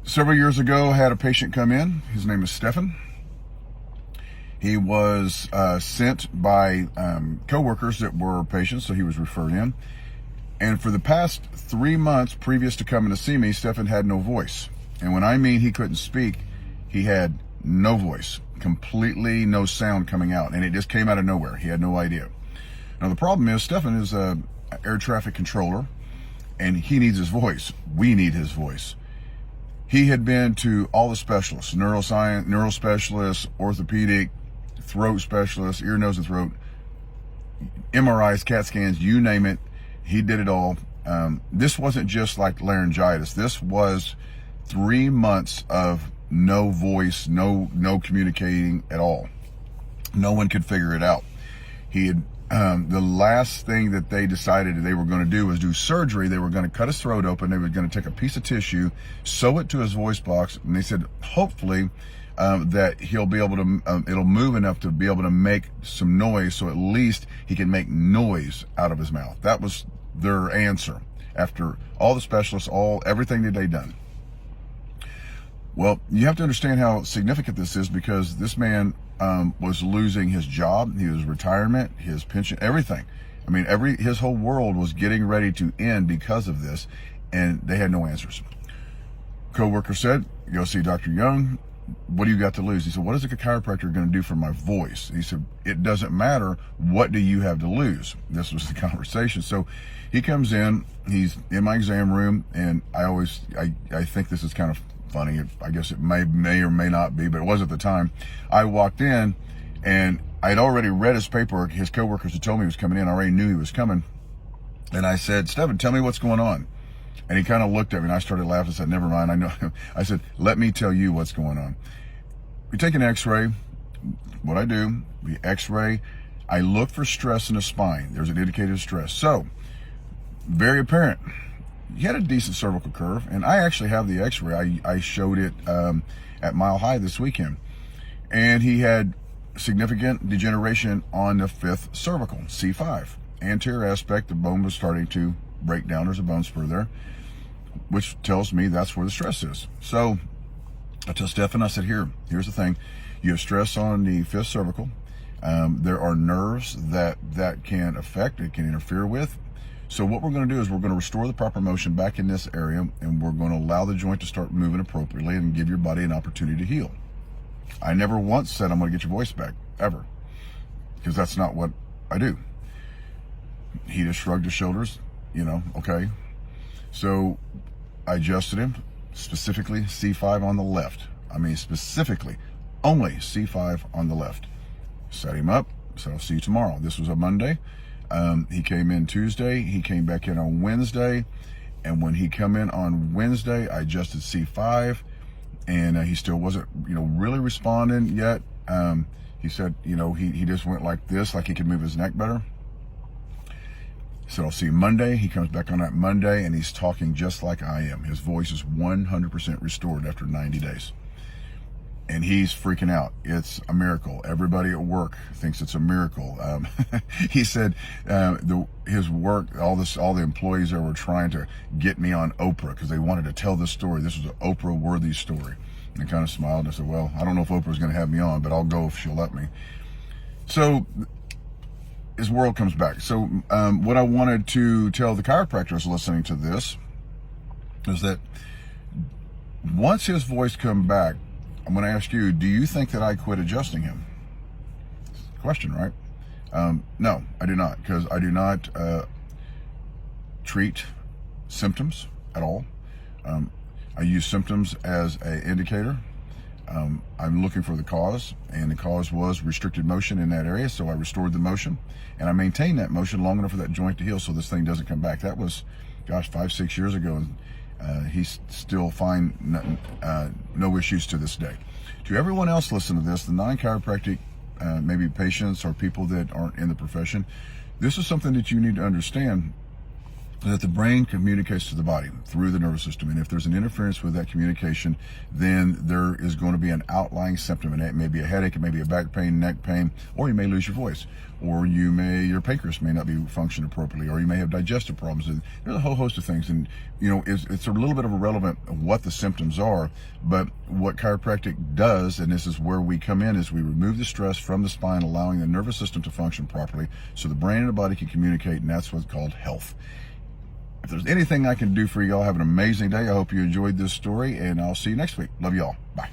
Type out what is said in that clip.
Several years ago, I had a patient come in. His name is Stefan. He was sent by coworkers that were patients, so he was referred in. And for the past 3 months previous to coming to see me, Stefan had no voice. And when I mean he couldn't speak, he had no voice, completely no sound coming out. And it just came out of nowhere. He had no idea. Now, the problem is Stefan is an air traffic controller, and he needs his voice. We need his voice. He had been to all the specialists, neuroscience, neural specialists, orthopedic, throat specialists, ear, nose, and throat, MRIs, CAT scans, you name it. He did it all. This wasn't just like laryngitis. This was 3 months of no voice, no communicating at all. No one could figure it out. He had the last thing that they decided they were going to do was do surgery. They were going to cut his throat open. They were going to take a piece of tissue, sew it to his voice box, and they said hopefully that he'll be able to, it'll move enough to be able to make some noise, so at least he can make noise out of his mouth. That was their answer after all the specialists, everything that they'd done. Well, you have to understand how significant this is, because this man was losing his job, his retirement, his pension, everything. I mean, his whole world was getting ready to end because of this, and they had no answers. Coworker said, "Go see Dr. Young. What do you got to lose?" He said, "What is a chiropractor going to do for my voice?" He said, "It doesn't matter. What do you have to lose?" This was the conversation. So he comes in, he's in my exam room, and I think this is kind of funny. I guess it may or may not be, but it was at the time. I walked in, and I'd already read his paperwork. His coworkers had told me he was coming in. I already knew he was coming. And I said, "Stephen, tell me what's going on." And he kind of looked at me, and I started laughing. I said, "Never mind, I know." I said, "Let me tell you what's going on." We take an x-ray. What I do, we x-ray. I look for stress in the spine. There's an indicator of stress. So, very apparent. He had a decent cervical curve, and I actually have the x-ray. I showed it at Mile High this weekend. And he had significant degeneration on the 5th cervical, C5. Anterior aspect, the bone was starting to break down. There's a bone spur there, which tells me that's where the stress is. So I tell Stefan, I said, here's the thing. You have stress on the 5th cervical. There are nerves that can affect, it can interfere with. So what we're going to do is we're going to restore the proper motion back in this area, and we're going to allow the joint to start moving appropriately and give your body an opportunity to heal. I never once said I'm going to get your voice back, ever, because that's not what I do. He just shrugged his shoulders, okay. So I adjusted him, specifically C5 on the left. I mean, specifically, only C5 on the left. Set him up, so I'll see you tomorrow. This was a Monday. He came in Tuesday. He came back in on Wednesday. And when he come in on Wednesday, I adjusted C5, and he still wasn't, really responding yet. He said, he just went like this, like he could move his neck better. So I'll see him Monday. He comes back on that Monday, and he's talking just like I am. His voice is 100% restored after 90 days. And he's freaking out. It's a miracle. Everybody at work thinks it's a miracle. He said his work, all the employees there were trying to get me on Oprah because they wanted to tell this story. This was an Oprah-worthy story. And I kind of smiled and I said, "Well, I don't know if Oprah's going to have me on, but I'll go if she'll let me." So his world comes back. So what I wanted to tell the chiropractors listening to this is that once his voice come back, I'm going to ask you, do you think that I quit adjusting him? Question, right? No, I do not, because I do not treat symptoms at all. I use symptoms as an indicator. I'm looking for the cause, and the cause was restricted motion in that area, so I restored the motion, and I maintained that motion long enough for that joint to heal so this thing doesn't come back. That was, 5-6 years ago, and he's still fine, no issues to this day. To everyone else listening to this, the non-chiropractic, maybe patients or people that aren't in the profession, this is something that you need to understand. that the brain communicates to the body through the nervous system. And if there's an interference with that communication, then there is going to be an outlying symptom. And it may be a headache, it may be a back pain, neck pain, or you may lose your voice, or your pancreas may not be functioning appropriately, or you may have digestive problems. And there's a whole host of things. And, it's a little bit of irrelevant what the symptoms are, but what chiropractic does, and this is where we come in, is we remove the stress from the spine, allowing the nervous system to function properly so the brain and the body can communicate, and that's what's called health. If there's anything I can do for you all, have an amazing day. I hope you enjoyed this story, and I'll see you next week. Love you all. Bye.